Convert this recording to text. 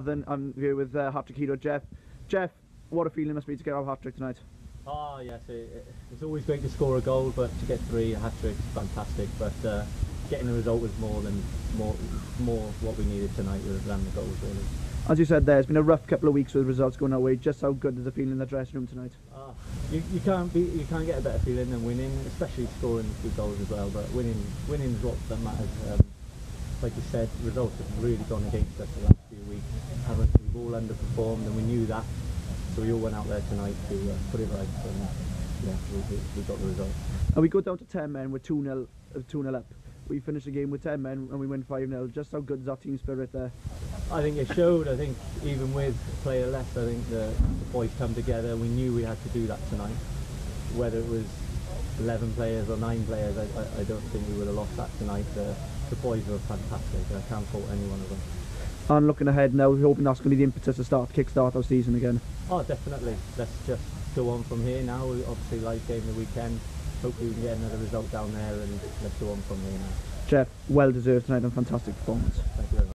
Then I'm here with hat-trick hero Jeff. Jeff, what a feeling it must be to get our hat-trick tonight. Oh yes, it's always great to score a goal, but to get three, a hat-trick is fantastic. But getting the result was more what we needed tonight than the goals, really. As you said there, it's been a rough couple of weeks with results going our way. Just how good is the feeling in the dressing room tonight? You can't get a better feeling than winning, especially scoring 2 goals as well. But winning is what that matters. Like you said, results have really gone against us the last few weeks. We've all underperformed, and we knew that. So we all went out there tonight to put it right, and yeah, we got the result. And we go down to 10 men with 2-0 up. We finished the game with 10 men and we win 5-0. Just how good is our team spirit there? I think it showed. I think even with a player less, I think the boys come together. We knew we had to do that tonight. Whether it was 11 players or 9 players, I don't think we would have lost that tonight. The boys were fantastic. I can't fault any one of them. And looking ahead now, we're hoping that's going to be the impetus to kick-start our season again. Oh, definitely. Let's just go on from here now. Obviously, live game the weekend. Hopefully we can get another result down there, and let's go on from here now. Jeff, well deserved tonight and fantastic performance. Thank you very much.